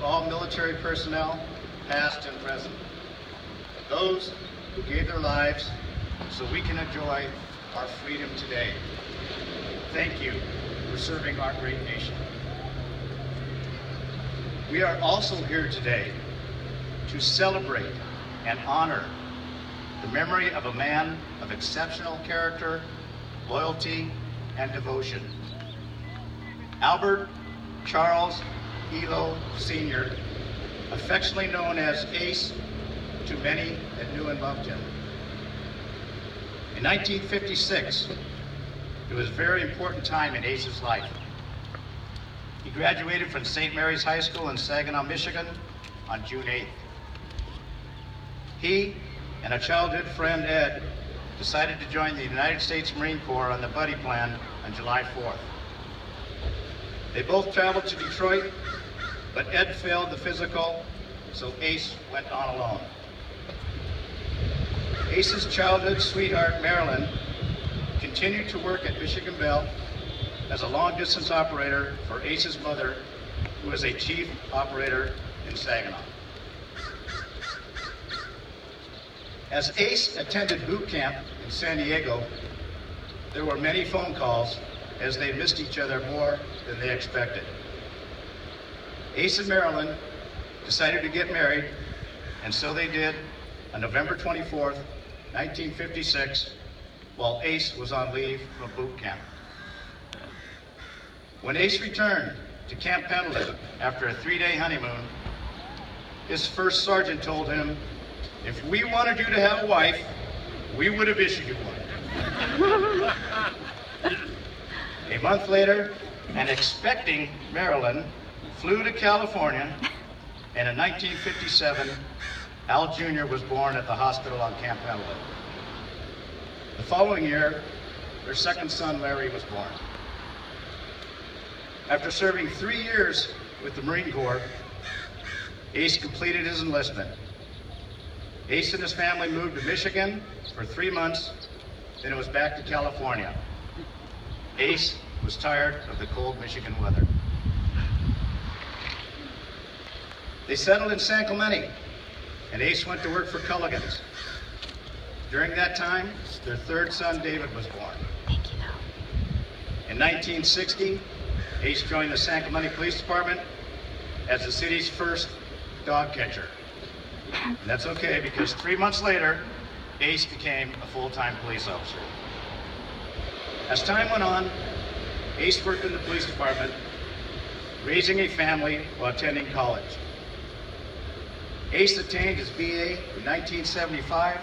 all military personnel, past and present, those who gave their lives so we can enjoy our freedom today. Thank you for serving our great nation. We are also here today to celebrate and honor the memory of a man of exceptional character, loyalty, and devotion. Albert Charles Ehlow Sr., affectionately known as Ace to many that knew and loved him. In 1956, it was a very important time in Ace's life. He graduated from St. Mary's High School in Saginaw, Michigan on June 8th. He and a childhood friend, Ed, decided to join the United States Marine Corps on the Buddy Plan on July 4th. They both traveled to Detroit, but Ed failed the physical, so Ace went on alone. Ace's childhood sweetheart, Marilyn, continued to work at Michigan Bell as a long-distance operator for Ace's mother, who was a chief operator in Saginaw. As Ace attended boot camp in San Diego, there were many phone calls as they missed each other more than they expected. Ace and Marilyn decided to get married, and so they did on November 24th, 1956, while Ace was on leave from boot camp. When Ace returned to Camp Pendleton after a 3-day honeymoon, his first sergeant told him, "If we wanted you to have a wife, we would have issued you one." A month later, and expecting Marilyn, flew to California, and in 1957, Al Jr. was born at the hospital on Camp Pendleton. The following year, their second son, Larry, was born. After serving 3 years with the Marine Corps, Ace completed his enlistment. Ace and his family moved to Michigan for 3 months, then it was back to California. Ace was tired of the cold Michigan weather. They settled in San Clemente, and Ace went to work for Culligan's. During that time, their third son, David, was born. In 1960, Ace joined the San Clemente Police Department as the city's first dog catcher. And that's okay, because 3 months later, Ace became a full-time police officer. As time went on, Ace worked in the police department, raising a family while attending college. Ace attained his BA in 1975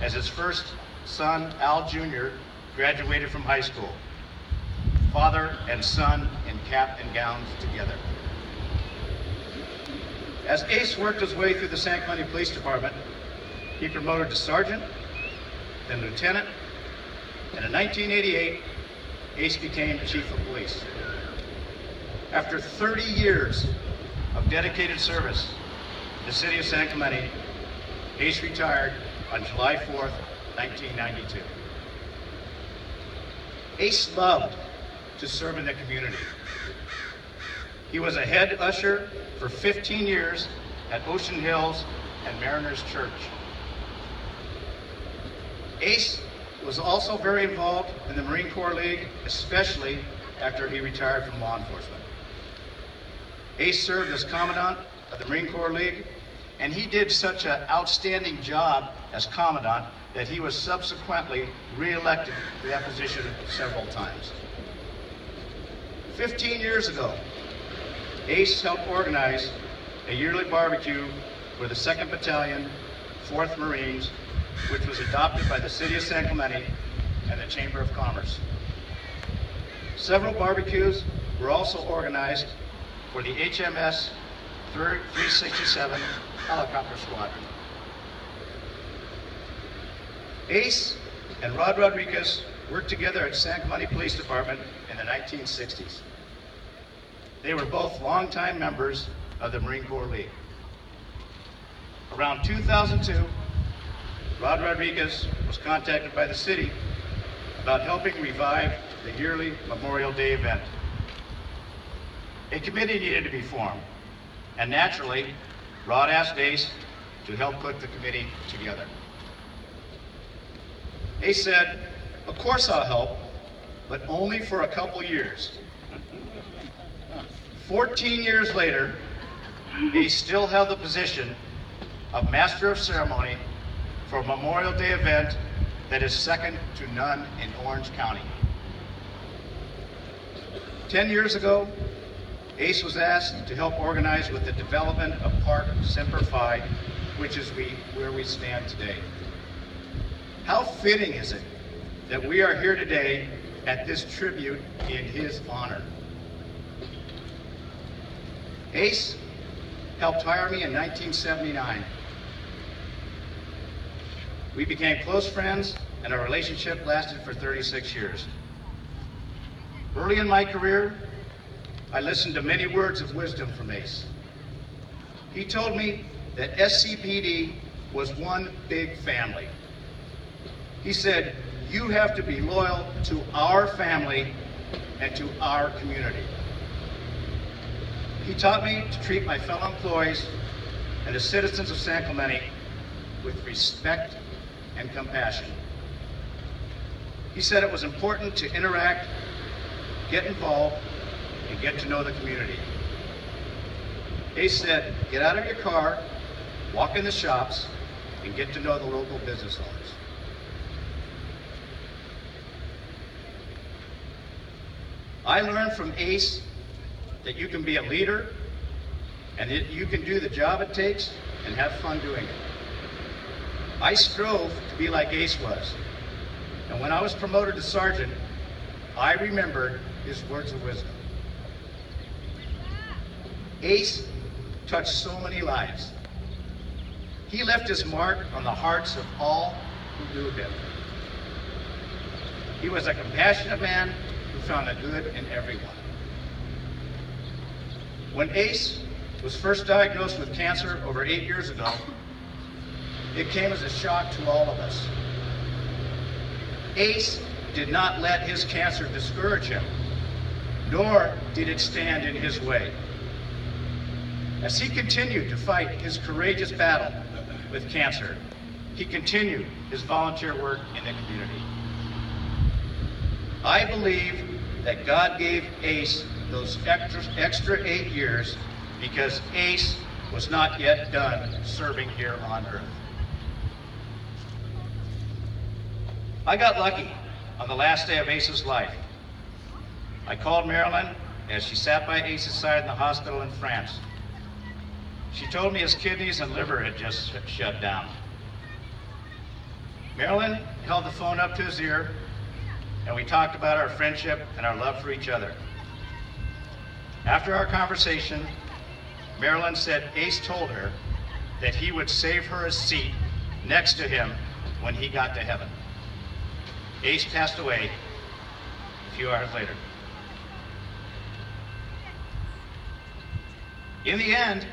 as his first son, Al Jr., graduated from high school. Father and son in cap and gowns together. As Ace worked his way through the San Clemente Police Department, he promoted to sergeant, then lieutenant, and in 1988, Ace became chief of police. After 30 years of dedicated service in the city of San Clemente, Ace retired on July 4th, 1992. Ace loved to serve in the community. He was a head usher for 15 years at Ocean Hills and Mariners Church. Ace was also very involved in the Marine Corps League, especially after he retired from law enforcement. Ace served as Commandant of the Marine Corps League, and he did such an outstanding job as Commandant that he was subsequently re-elected to that position several times. 15 years ago, Ace helped organize a yearly barbecue for the 2nd Battalion, 4th Marines, which was adopted by the City of San Clemente and the Chamber of Commerce. Several barbecues were also organized for the HMS 367 Helicopter Squadron. Ace and Rod Rodriguez worked together at San Clemente Police Department in the 1960s. They were both longtime members of the Marine Corps League. Around 2002, Rod Rodriguez was contacted by the city about helping revive the yearly Memorial Day event. A committee needed to be formed, And naturally, Rod asked Ace to help put the committee together. Ace said, "Of course I'll help, but only for a couple years." 14 years later, Ace still held the position of Master of Ceremony for a Memorial Day event that is second to none in Orange County. 10 years ago, Ace was asked to help organize with the development of Park Semper Fi, which is where we stand today. How fitting is it that we are here today at this tribute in his honor. Ace helped hire me in 1979. We became close friends, and our relationship lasted for 36 years. Early in my career, I listened to many words of wisdom from Ace. He told me that SCPD was one big family. He said, "You have to be loyal to our family and to our community." He taught me to treat my fellow employees and the citizens of San Clemente with respect and compassion. He said it was important to interact, get involved, and get to know the community. Ace said, "Get out of your car, walk in the shops, and get to know the local business owners." I learned from Ace that you can be a leader and that you can do the job it takes and have fun doing it. I strove to be like Ace was, and when I was promoted to sergeant, I remembered his words of wisdom. Ace touched so many lives. He left his mark on the hearts of all who knew him. He was a compassionate man who found the good in everyone. When Ace was first diagnosed with cancer over 8 years ago, it came as a shock to all of us. Ace did not let his cancer discourage him, nor did it stand in his way. As he continued to fight his courageous battle with cancer, he continued his volunteer work in the community. I believe that God gave Ace those extra 8 years because Ace was not yet done serving here on earth. I got lucky on the last day of Ace's life. I called Marilyn as she sat by Ace's side in the hospital in France. She told me his kidneys and liver had just shut down. Marilyn held the phone up to his ear, and we talked about our friendship and our love for each other. After our conversation, Marilyn said Ace told her that he would save her a seat next to him when he got to heaven. Ace passed away a few hours later. In the end,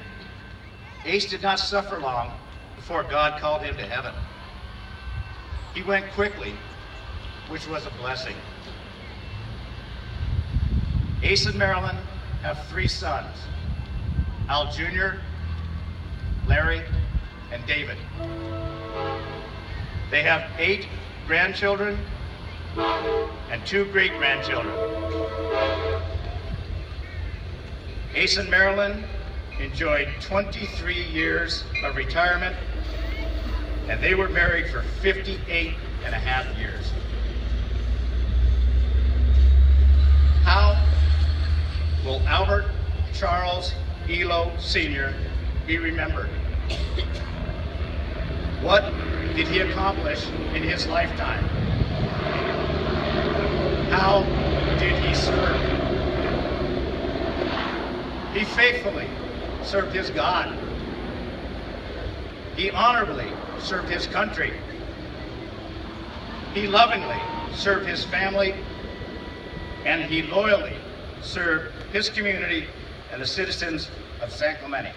Ace did not suffer long before God called him to heaven. He went quickly, which was a blessing. Ace and Marilyn have 3 sons, Al Jr., Larry, and David. They have 8 grandchildren and 2 great-grandchildren. Ace and Marilyn enjoyed 23 years of retirement, and they were married for 58 and a half years. How will Albert Charles Ehlow Sr. be remembered? What did he accomplish in his lifetime? How did he serve? He faithfully served his God. He honorably served his country. He lovingly served his family, and he loyally served his community and the citizens of San Clemente.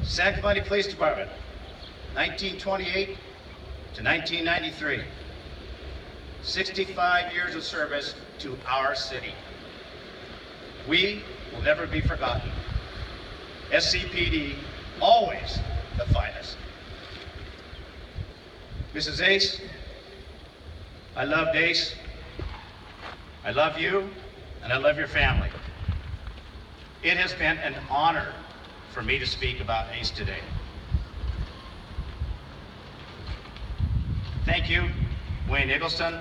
San Clemente Police Department, 1928 to 1993. 65 years of service to our city. We will never be forgotten. SCPD, always the finest. Mrs. Ace, I loved Ace. I love you, and I love your family. It has been an honor for me to speak about Ace today. Thank you, Wayne Eggleston,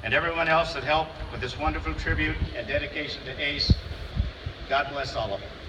and everyone else that helped with this wonderful tribute and dedication to Ace. God bless all of you.